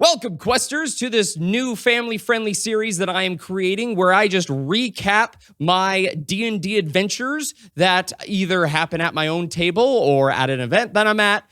Welcome, Questers, to this new family-friendly series that I am creating where I just recap my D&D adventures that either happen at my own table or at an event that I'm at.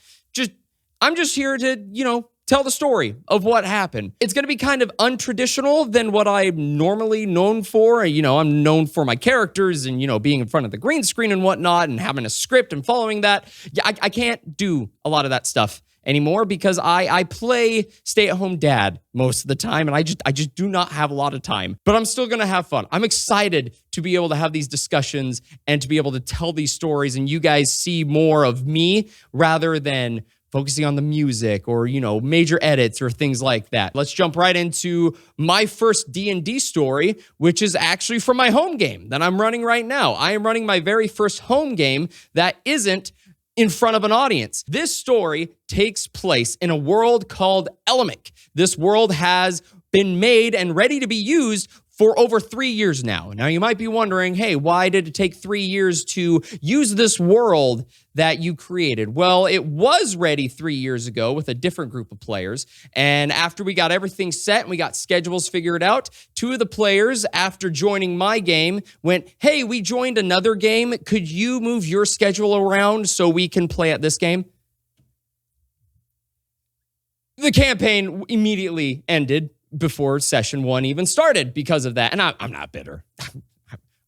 I'm just here to, tell the story of what happened. It's going to be kind of untraditional than what I'm normally known for. I'm known for my characters and, being in front of the green screen and whatnot and having a script and following that. Yeah, I can't do a lot of that stuff anymore because I play stay-at-home dad most of the time, and I just do not have a lot of time. But I'm still gonna have fun. I'm excited to be able to have these discussions and to be able to tell these stories, and you guys see more of me rather than focusing on the music or, major edits or things like that. Let's jump right into my first D&D story, which is actually from my home game that I'm running right now. I am running my very first home game that isn't in front of an audience. This story takes place in a world called Elamic. This world has been made and ready to be used for over 3 years now. Now, you might be wondering, hey, why did it take 3 years to use this world that you created? Well, it was ready 3 years ago with a different group of players. And after we got everything set and we got schedules figured out, 2 of the players, after joining my game, went, hey, we joined another game. Could you move your schedule around so we can play at this game? The campaign immediately ended before session 1 even started because of that. And I'm not bitter.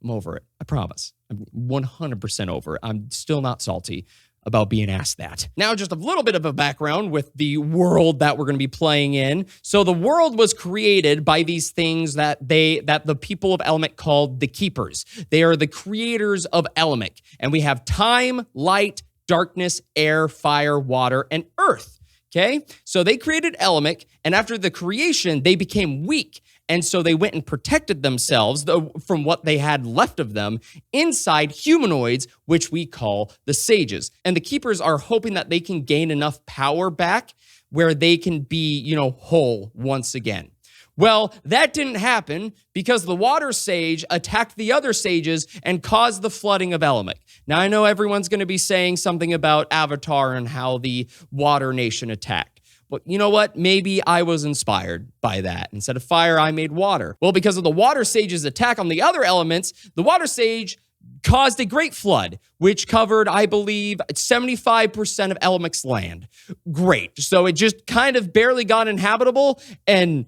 I'm over it. I promise. I'm 100% over it. I'm still not salty about being asked that. Now, just a little bit of a background with the world that we're going to be playing in. So the world was created by these things that the people of Elamic called the Keepers. They are the creators of Elamic. And we have time, light, darkness, air, fire, water, and earth. Okay, so they created Elamic, and after the creation, they became weak. And so they went and protected themselves from what they had left of them inside humanoids, which we call the Sages. And the Keepers are hoping that they can gain enough power back where they can be, whole once again. Well, that didn't happen because the Water Sage attacked the other sages and caused the flooding of Elamic. Now, I know everyone's going to be saying something about Avatar and how the Water Nation attacked. But you know what? Maybe I was inspired by that. Instead of fire, I made water. Well, because of the Water Sage's attack on the other elements, the Water Sage caused a great flood, which covered, I believe, 75% of Elamic's land. Great. So it just kind of barely got inhabitable, and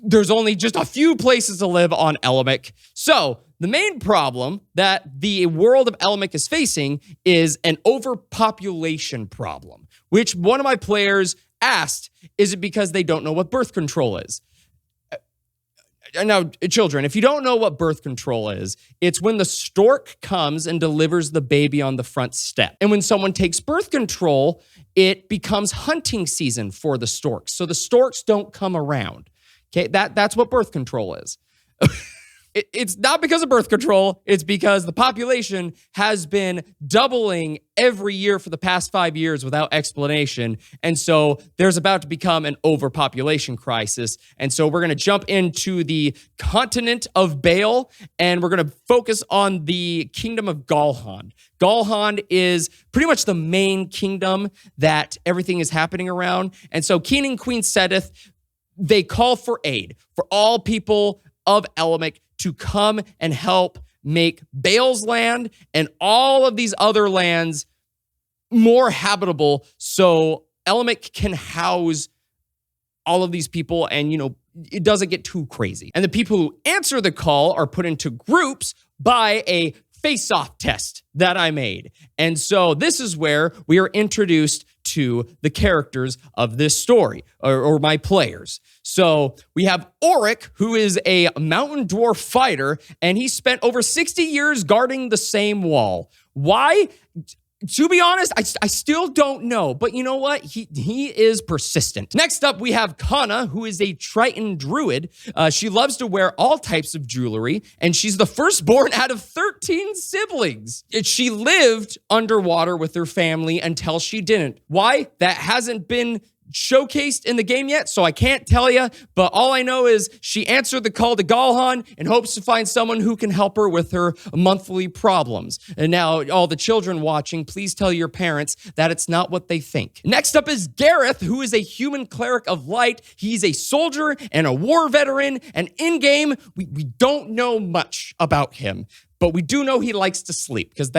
there's only just a few places to live on Elamic. So the main problem that the world of Elamic is facing is an overpopulation problem, which one of my players asked, is it because they don't know what birth control is? Now, children, if you don't know what birth control is, it's when the stork comes and delivers the baby on the front step. And when someone takes birth control, it becomes hunting season for the storks. So the storks don't come around. Okay, that's what birth control is. It's not because of birth control. It's because the population has been doubling every year for the past 5 years without explanation. And so there's about to become an overpopulation crisis. And so we're going to jump into the continent of Baal, and we're going to focus on the kingdom of Galhond. Galhond is pretty much the main kingdom that everything is happening around. And so King and Queen Sedith, they call for aid for all people of Elamic to come and help make Baal's land and all of these other lands more habitable so Elamic can house all of these people and, it doesn't get too crazy. And the people who answer the call are put into groups by a face-off test that I made. And so this is where we are introduced to the characters of this story, or my players. So we have Auric, who is a mountain dwarf fighter, and he spent over 60 years guarding the same wall. Why? To be honest, I still don't know, but you know what? He is persistent. Next up, we have Kana, who is a Triton druid. She loves to wear all types of jewelry, and she's the firstborn out of 13 siblings. She lived underwater with her family until she didn't. Why? That hasn't been showcased in the game yet, so I can't tell you, but all I know is she answered the call to Galhan and hopes to find someone who can help her with her monthly problems. And now, all the children watching, please tell your parents that it's not what they think. Next up is Gareth, who is a human cleric of light. He's a soldier and a war veteran, and in-game, we don't know much about him. But we do know he likes to sleep because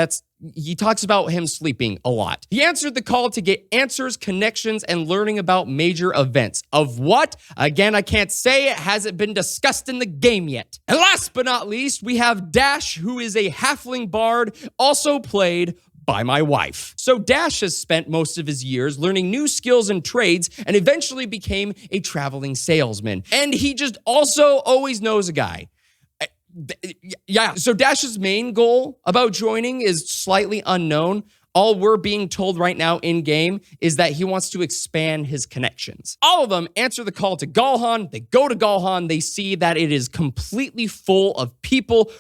he talks about him sleeping a lot. He answered the call to get answers, connections, and learning about major events. Of what? Again, I can't say it hasn't been discussed in the game yet. And last but not least, we have Dash, who is a halfling bard, also played by my wife. So Dash has spent most of his years learning new skills and trades and eventually became a traveling salesman. And he just also always knows a guy. Yeah, so Dash's main goal about joining is slightly unknown. All we're being told right now in-game is that he wants to expand his connections. All of them answer the call to Galhan. They go to Galhan. They see that it is completely full of people,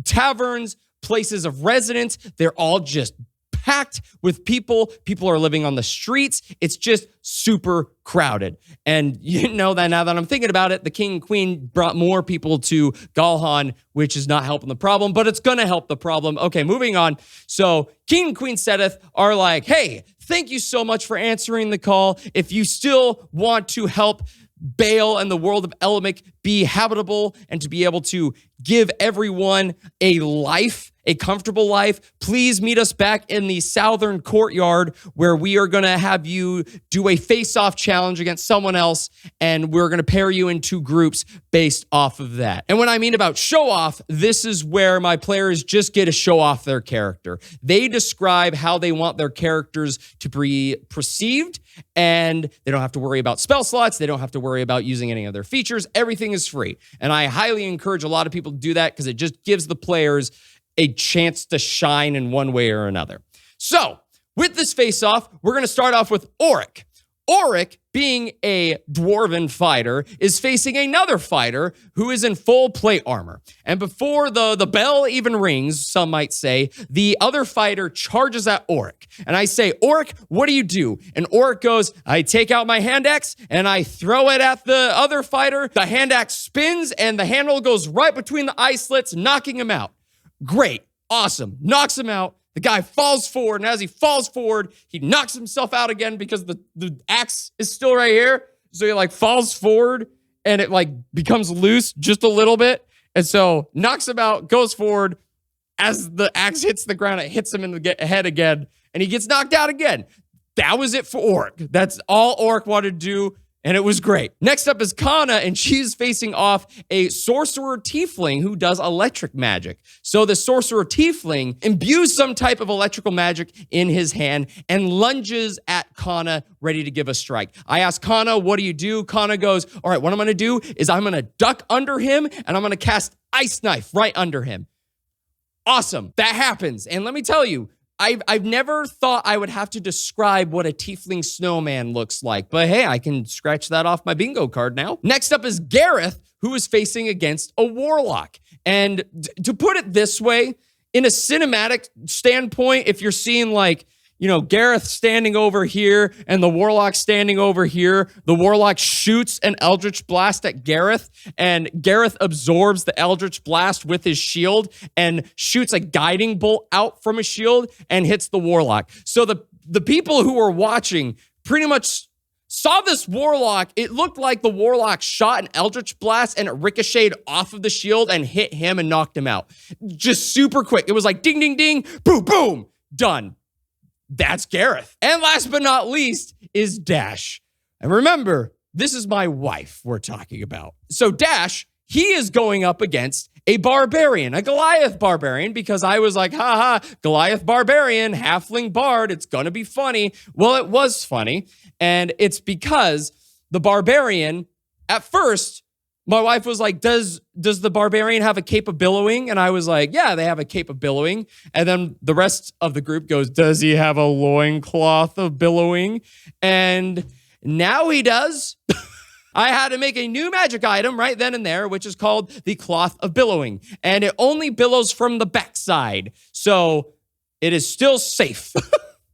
taverns, places of residence. They're all just packed with people. People are living on the streets. It's just super crowded. And you know that now that I'm thinking about it, the king and queen brought more people to Galhan, which is not helping the problem, but it's going to help the problem. Okay, moving on. So king and queen Seteth are like, hey, thank you so much for answering the call. If you still want to help Bale and the world of Elamic be habitable and to be able to give everyone a life, a comfortable life, please meet us back in the southern courtyard where we are going to have you do a face-off challenge against someone else, and we're going to pair you in two groups based off of that. And when I mean about show-off, this is where my players just get to show off their character. They describe how they want their characters to be perceived, and they don't have to worry about spell slots. They don't have to worry about using any of their features. Everything is free. And I highly encourage a lot of people to do that because it just gives the players a chance to shine in one way or another. So, with this face-off, we're going to start off with Auric. Auric, being a dwarven fighter, is facing another fighter who is in full plate armor. And before the bell even rings, some might say, the other fighter charges at Auric. And I say, Auric, what do you do? And Auric goes, I take out my hand axe and I throw it at the other fighter. The hand axe spins and the handle goes right between the eye slits, knocking him out. Great. Awesome. Knocks him out. The guy falls forward, and as he falls forward, he knocks himself out again because the axe is still right here. So he falls forward, and it becomes loose just a little bit. And so knocks him out, goes forward. As the axe hits the ground, it hits him in the head again, and he gets knocked out again. That was it for Auric. That's all Auric wanted to do. And it was great. Next up is Kana, and she's facing off a sorcerer tiefling who does electric magic. So the sorcerer tiefling imbues some type of electrical magic in his hand and lunges at Kana, ready to give a strike. I ask Kana, what do you do? Kana goes, all right, what I'm going to do is I'm going to duck under him, and I'm going to cast Ice Knife right under him. Awesome. That happens. And let me tell you, I've never thought I would have to describe what a tiefling snowman looks like, but hey, I can scratch that off my bingo card now. Next up is Gareth, who is facing against a warlock. And to put it this way, in a cinematic standpoint, if you're seeing Gareth standing over here and the warlock standing over here, the warlock shoots an eldritch blast at Gareth, and Gareth absorbs the eldritch blast with his shield and shoots a guiding bolt out from his shield and hits the warlock. So the people who were watching pretty much saw this warlock. It looked like the warlock shot an eldritch blast and it ricocheted off of the shield and hit him and knocked him out. Just super quick. It was like ding, ding, ding, boom, boom, done. That's Gareth. And last but not least is Dash. And remember, this is my wife we're talking about. So Dash, he is going up against a barbarian, a Goliath barbarian, because I was like, haha, Goliath barbarian, halfling bard, it's gonna be funny. Well, it was funny. And it's because the barbarian, at first, my wife was like, does the barbarian have a cape of billowing? And I was like, yeah, they have a cape of billowing. And then the rest of the group goes, does he have a loincloth of billowing? And now he does. I had to make a new magic item right then and there, which is called the Cloth of Billowing. And it only billows from the backside. So it is still safe.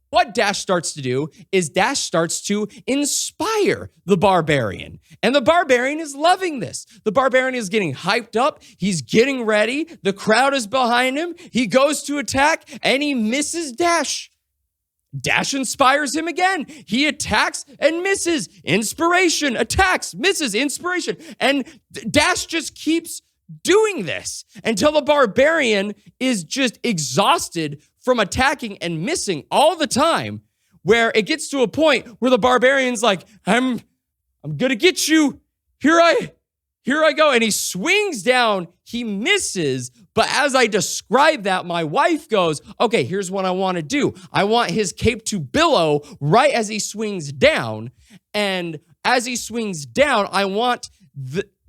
what Dash starts to do is Dash starts to inspire the barbarian. And the barbarian is loving this. The barbarian is getting hyped up. He's getting ready. The crowd is behind him. He goes to attack and he misses Dash. Dash inspires him again. He attacks and misses. Inspiration, attacks, misses, inspiration. And Dash just keeps doing this until the barbarian is just exhausted from attacking and missing all the time, where it gets to a point where the barbarian's like, I'm gonna get you. Here I go. And he swings down, he misses. But as I describe that, my wife goes, okay, here's what I want to do. I want his cape to billow right as he swings down. And as he swings down, I want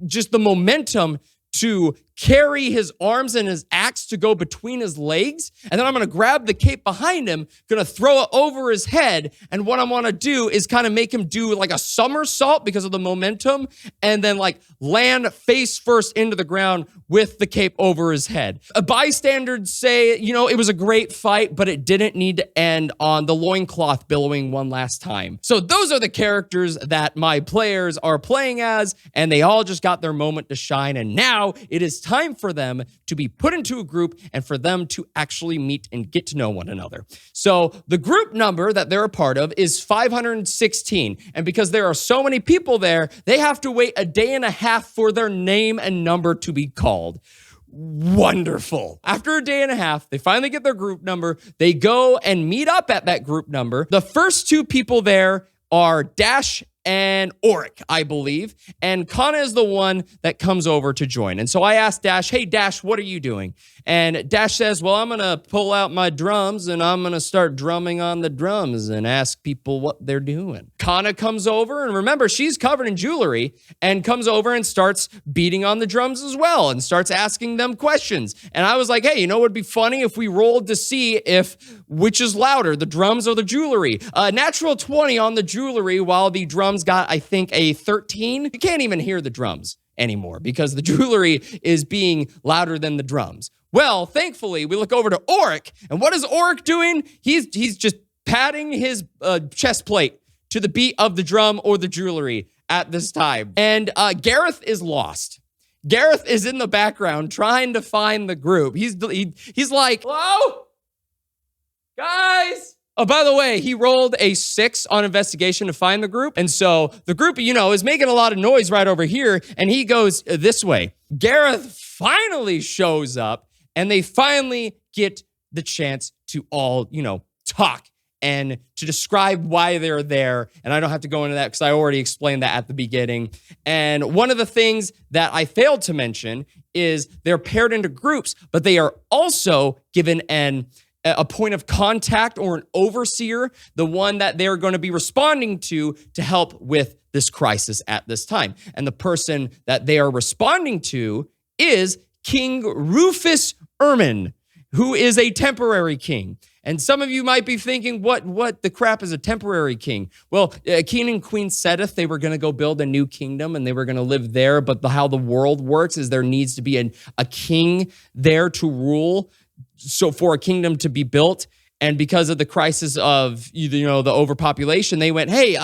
just the momentum to carry his arms and his axe to go between his legs. And then I'm going to grab the cape behind him, going to throw it over his head. And what I want to do is kind of make him do like a somersault because of the momentum, and then like land face first into the ground with the cape over his head. Bystanders say, it was a great fight, but it didn't need to end on the loincloth billowing one last time. So those are the characters that my players are playing as, and they all just got their moment to shine. And now it is time for them to be put into a group and for them to actually meet and get to know one another. So the group number that they're a part of is 516. And because there are so many people there, they have to wait a day and a half for their name and number to be called. Wonderful. After a day and a half, they finally get their group number. They go and meet up at that group number. The first two people there are Dash and Auric, I believe. And Kana is the one that comes over to join. And so I asked Dash, hey, Dash, what are you doing? And Dash says, well, I'm going to pull out my drums and I'm going to start drumming on the drums and ask people what they're doing. Kana comes over, and remember, she's covered in jewelry, and comes over and starts beating on the drums as well and starts asking them questions. And I was like, hey, it would be funny if we rolled to see which is louder, the drums or the jewelry. Natural 20 on the jewelry, while the drums got, I think, a 13. You can't even hear the drums anymore because the jewelry is being louder than the drums. Well, thankfully, we look over to Auric, and what is Auric doing? He's just patting his chest plate to the beat of the drum or the jewelry at this time. And Gareth is lost. Gareth is in the background trying to find the group. He's like, hello? Guys? Oh, by the way, he rolled a 6 on investigation to find the group. And so the group, is making a lot of noise right over here. And he goes this way. Gareth finally shows up, and they finally get the chance to all, talk and to describe why they're there. And I don't have to go into that because I already explained that at the beginning. And one of the things that I failed to mention is they're paired into groups, but they are also given a point of contact or an overseer, the one that they're going to be responding to help with this crisis at this time. And the person that they are responding to is King Rufus Ermin, who is a temporary king. And some of you might be thinking, what the crap is a temporary king? Well, King and Queen Setheth, they were going to go build a new kingdom and they were going to live there. But how the world works is there needs to be a king there to rule. So for a kingdom to be built, and because of the crisis of the overpopulation, they went, hey,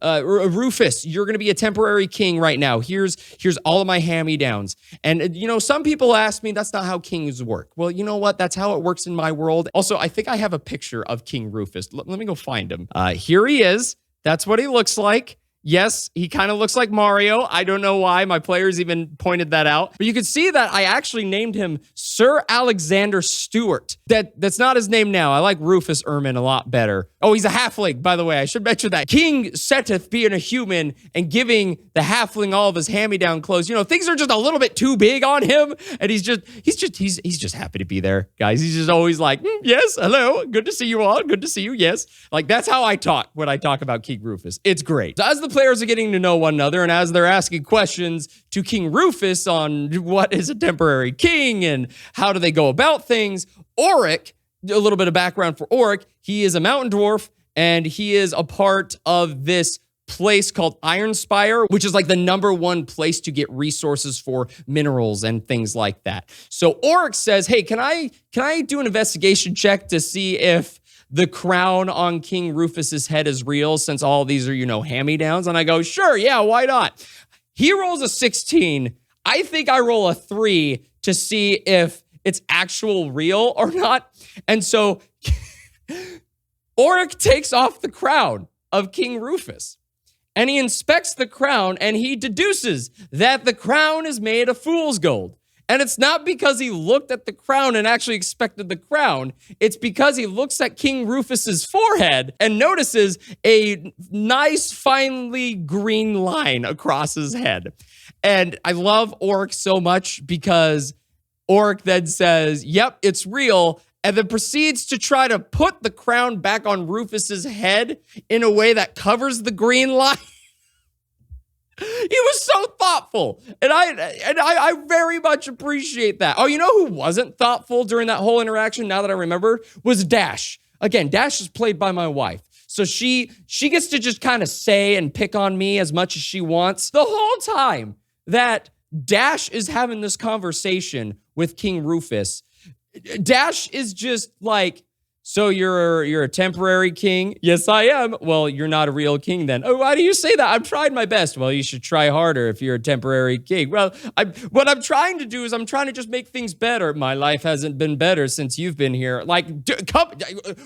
Rufus, you're going to be a temporary king right now. Here's all of my hand-me-downs. And some people ask me, that's not how kings work. Well, you know what? That's how it works in my world. Also, I think I have a picture of King Rufus. Let me go find him. Here he is. That's what he looks like. Yes, he kind of looks like Mario. I don't know why. My players even pointed that out. But you can see that I actually named him Sir Alexander Stewart. That's not his name now. I like Rufus Ermin a lot better. Oh, he's a halfling, by the way. I should mention that. King Setheth being a human and giving the halfling all of his hand-me-down clothes. Things are just a little bit too big on him. And he's just happy to be there, guys. He's just always like, yes, hello. Good to see you all. Good to see you. Yes. Like, that's how I talk when I talk about King Rufus. It's great. So as the players are getting to know one another, and as they're asking questions to King Rufus on what is a temporary king and how do they go about things, Auric, a little bit of background for Auric, he is a mountain dwarf, and he is a part of this place called Ironspire, which is like the #1 place to get resources for minerals and things like that. So Auric says, hey, can I do an investigation check to see if the crown on King Rufus's head is real since all these are, hand-me-downs? And I go, sure, yeah, why not? He rolls a 16. I think I roll a 3 to see if it's actual real or not. And so Oric takes off the crown of King Rufus. And he inspects the crown and he deduces that the crown is made of fool's gold. And it's not because he looked at the crown and actually expected the crown. It's because he looks at King Rufus's forehead and notices a nice, finely green line across his head. And I love Oric so much because Oric then says, yep, it's real, and then proceeds to try to put the crown back on Rufus's head in a way that covers the green line. He was so thoughtful, and I very much appreciate that. Oh, you know who wasn't thoughtful during that whole interaction, now that I remember, was Dash. Again, Dash is played by my wife. So she gets to just kind of say and pick on me as much as she wants. The whole time that Dash is having this conversation with King Rufus, Dash is just like, so you're a temporary king? Yes, I am. Well, you're not a real king then. Oh, why do you say that? I've tried my best. Well, you should try harder if you're a temporary king. Well, what I'm trying to do is I'm trying to just make things better. My life hasn't been better since you've been here. Like,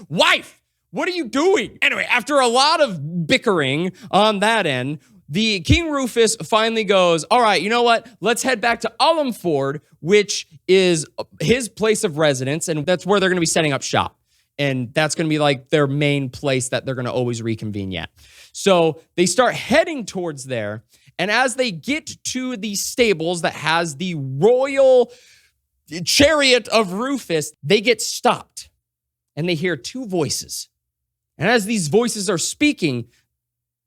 wife, what are you doing? Anyway, after a lot of bickering on that end, the King Rufus finally goes, all right, you know what? Let's head back to Ullumford, which is his place of residence, and that's where they're going to be setting up shop. And that's going to be like their main place that they're going to always reconvene at. So they start heading towards there. And as they get to the stables that has the royal chariot of Rufus, they get stopped. And they hear 2 voices. And as these voices are speaking,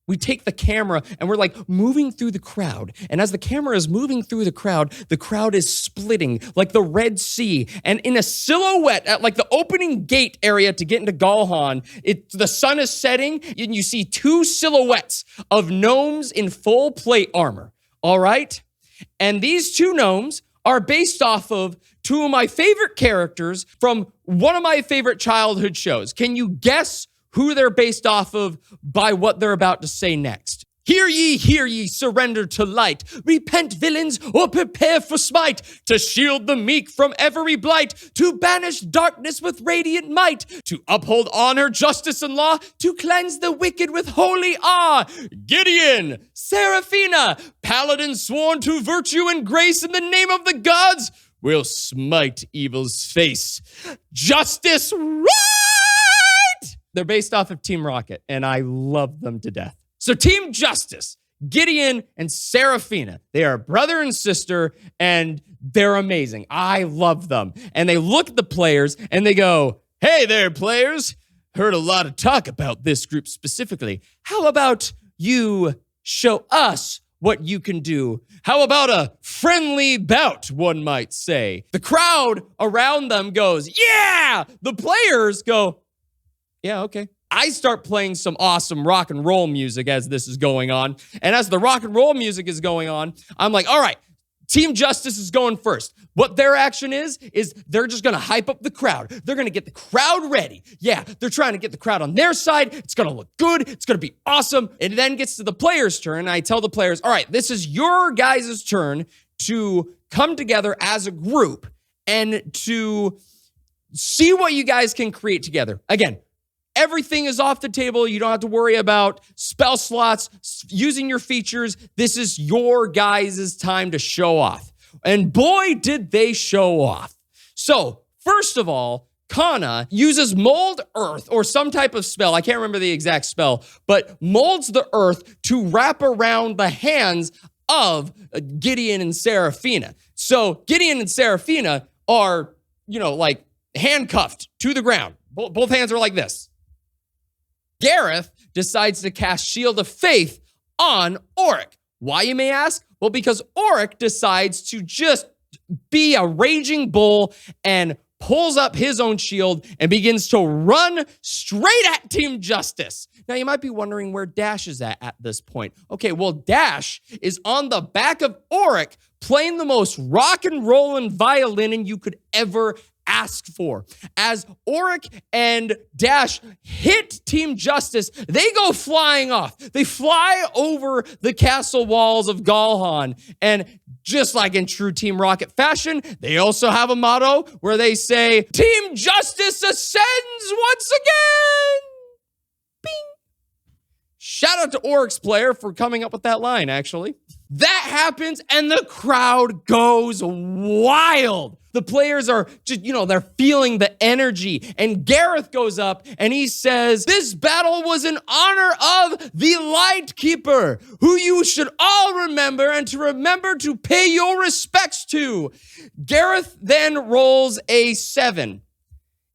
we take the camera and we're like moving through the crowd. And as the camera is moving through the crowd is splitting like the Red Sea. And in a silhouette at like the opening gate area to get into Galhan, the sun is setting and you see 2 silhouettes of gnomes in full plate armor. All right? And these 2 gnomes are based off of 2 of my favorite characters from one of my favorite childhood shows. Can you guess who they're based off of by what they're about to say next? Hear ye, surrender to light. Repent, villains, or prepare for smite. To shield the meek from every blight. To banish darkness with radiant might. To uphold honor, justice, and law. To cleanse the wicked with holy awe. Gideon, Seraphina, paladin sworn to virtue and grace in the name of the gods, will smite evil's face. Justice, right! They're based off of Team Rocket, and I love them to death. So Team Justice, Gideon and Seraphina, they are brother and sister, and they're amazing. I love them. And they look at the players, and they go, hey there, players. Heard a lot of talk about this group specifically. How about you show us what you can do? How about a friendly bout, one might say? The crowd around them goes, yeah! The players go, yeah, okay. I start playing some awesome rock and roll music as this is going on. And as the rock and roll music is going on, I'm like, all right, Team Justice is going first. What their action is they're just going to hype up the crowd. They're going to get the crowd ready. Yeah, they're trying to get the crowd on their side. It's going to look good. It's going to be awesome. It then gets to the players' turn. And I tell the players, all right, this is your guys' turn to come together as a group and to see what you guys can create together. Again, everything is off the table. You don't have to worry about spell slots, using your features. This is your guys' time to show off. And boy, did they show off. So, first of all, Kana uses mold earth or some type of spell. I can't remember the exact spell, but molds the earth to wrap around the hands of Gideon and Seraphina. So, Gideon and Seraphina are, like handcuffed to the ground. Both hands are like this. Gareth decides to cast Shield of Faith on Oric. Why, you may ask? Well, because Oric decides to just be a raging bull and pulls up his own shield and begins to run straight at Team Justice. Now, you might be wondering where Dash is at this point. Okay, well, Dash is on the back of Oric playing the most rock and rollin' violin you could ever ask for. As Auric and Dash hit Team Justice, they go flying off. They fly over the castle walls of Galhan, and just like in true Team Rocket fashion, they also have a motto where they say, Team Justice ascends once again! Bing! Shout out to Auric's player for coming up with that line, actually. That happens, and the crowd goes wild. The players are just, they're feeling the energy. And Gareth goes up and he says, this battle was in honor of the Lightkeeper, who you should all remember and to remember to pay your respects to. Gareth then rolls a 7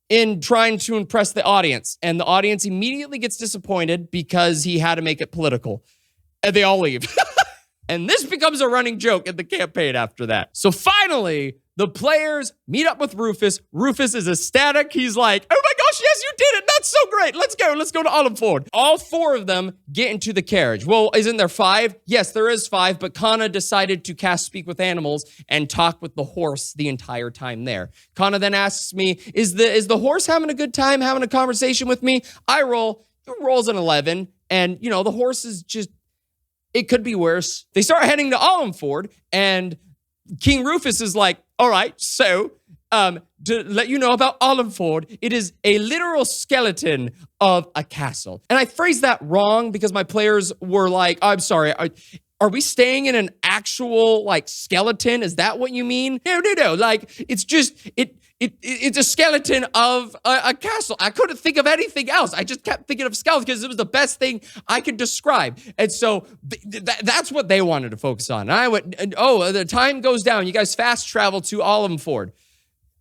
in trying to impress the audience. And the audience immediately gets disappointed because he had to make it political. And they all leave. And this becomes a running joke in the campaign after that. So finally, the players meet up with Rufus. Rufus is ecstatic. He's like, oh my gosh, yes, you did it. That's so great. Let's go to Olimford. All 4 of them get into the carriage. Well, isn't there 5? Yes, there is 5, but Kana decided to cast Speak with Animals and talk with the horse the entire time there. Kana then asks me, is the horse having a good time having a conversation with me? I roll. He rolls an 11, and, the horse is just, it could be worse. They start heading to Olimford, and King Rufus is like, all right, so to let you know about Olimford, it is a literal skeleton of a castle. And I phrased that wrong because my players were like, oh, I'm sorry, are we staying in an actual, skeleton? Is that what you mean? No. It's just, it's a skeleton of a castle. I couldn't think of anything else. I just kept thinking of skeleton because it was the best thing I could describe. And so that's what they wanted to focus on. And I went, the time goes down. You guys fast travel to Olimford.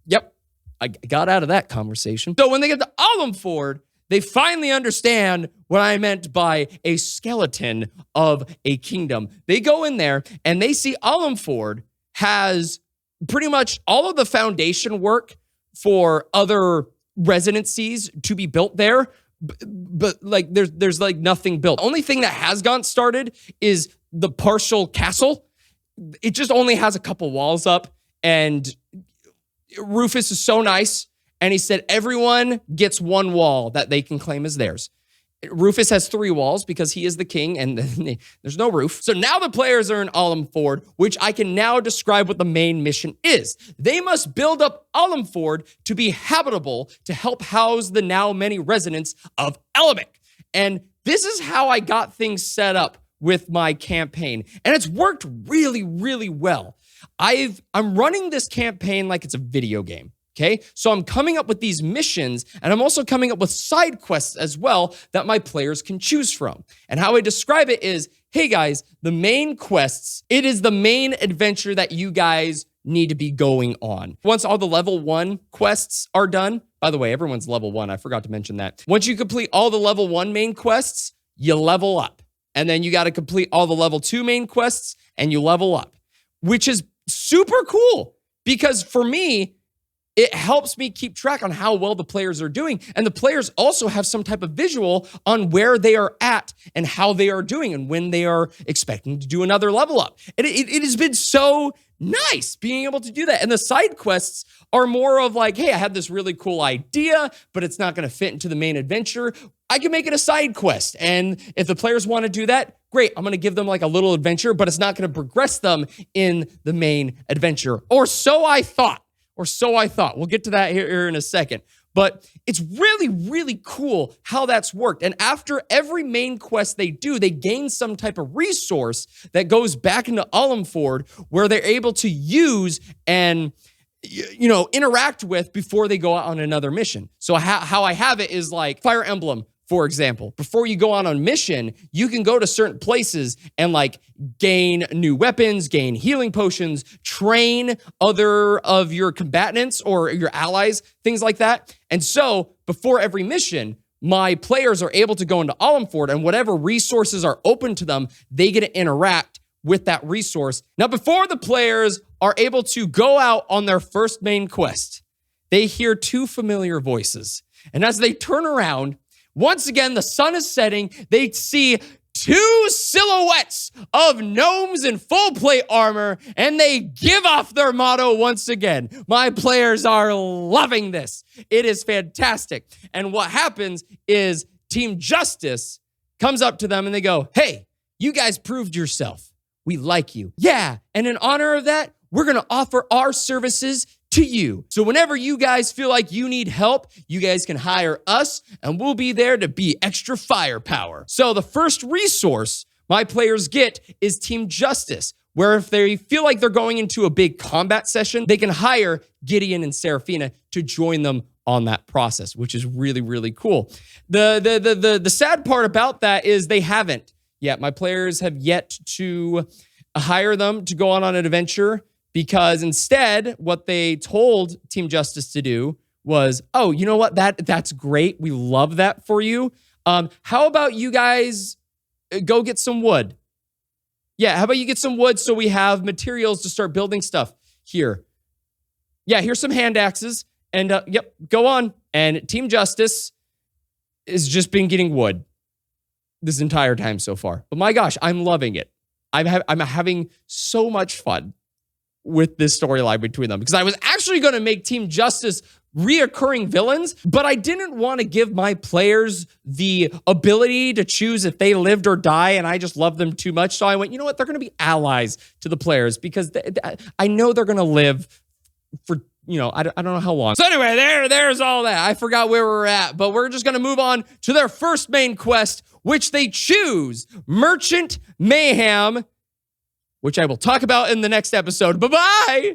Yep, I got out of that conversation. So when they get to Olimford, they finally understand what I meant by a skeleton of a kingdom. They go in there and they see Olimford has pretty much all of the foundation work for other residencies to be built there, but there's nothing built. The only thing that has gotten started is the partial castle. It just only has a couple walls up, and Rufus is so nice, and he said everyone gets 1 wall that they can claim as theirs. Rufus has 3 walls because he is the king and there's no roof. So now the players are in Olimford, which I can now describe what the main mission is. They must build up Olimford to be habitable to help house the now many residents of Elamic. And this is how I got things set up with my campaign. And it's worked really, really well. I'm running this campaign like it's a video game. Okay, so I'm coming up with these missions, and I'm also coming up with side quests as well that my players can choose from. And how I describe it is, hey guys, the main quests, it is the main adventure that you guys need to be going on. Once all the level 1 quests are done, by the way, everyone's level 1, I forgot to mention that. Once you complete all the level 1 main quests, you level up. And then you got to complete all the level 2 main quests, and you level up, which is super cool because for me, it helps me keep track on how well the players are doing. And the players also have some type of visual on where they are at and how they are doing and when they are expecting to do another level up. And it has been so nice being able to do that. And the side quests are more of like, hey, I have this really cool idea, but it's not going to fit into the main adventure. I can make it a side quest. And if the players want to do that, great. I'm going to give them like a little adventure, but it's not going to progress them in the main adventure. Or so I thought. We'll get to that here in a second. But it's really, really cool how that's worked. And after every main quest they do, they gain some type of resource that goes back into Olimford where they're able to use and interact with before they go out on another mission. So how I have it is like Fire Emblem, for example. Before you go on a mission, you can go to certain places and gain new weapons, gain healing potions, train other of your combatants or your allies, things like that. And so before every mission, my players are able to go into Olimford and whatever resources are open to them, they get to interact with that resource. Now, before the players are able to go out on their first main quest, they hear 2 familiar voices. And as they turn around, once again, the sun is setting. They see two silhouettes of gnomes in full plate armor, and they give off their motto once again. My players are loving this. It is fantastic. And what happens is Team Justice comes up to them and they go, hey, you guys proved yourself. We like you. Yeah, and in honor of that, we're going to offer our services to you. So whenever you guys feel like you need help, you guys can hire us and we'll be there to be extra firepower. So the first resource my players get is Team Justice, where if they feel like they're going into a big combat session, they can hire Gideon and Seraphina to join them on that process, which is really, really cool. The sad part about that is they haven't yet. My players have yet to hire them to go on an adventure, because instead, what they told Team Justice to do was, oh, you know what? That's great. We love that for you. How about you guys go get some wood? Yeah, how about you get some wood so we have materials to start building stuff here? Yeah, here's some hand axes. And yep, go on. And Team Justice has just been getting wood this entire time so far. But my gosh, I'm loving it. I'm having so much fun with this storyline between them, because I was actually going to make Team Justice reoccurring villains, but I didn't want to give my players the ability to choose if they lived or die, and I just love them too much. So I went, you know what? They're going to be allies to the players, because I know they're going to live for, I don't know how long. So anyway, there's all that. I forgot where we're at, but we're just going to move on to their first main quest, which they choose, Merchant Mayhem, which I will talk about in the next episode. Bye-bye!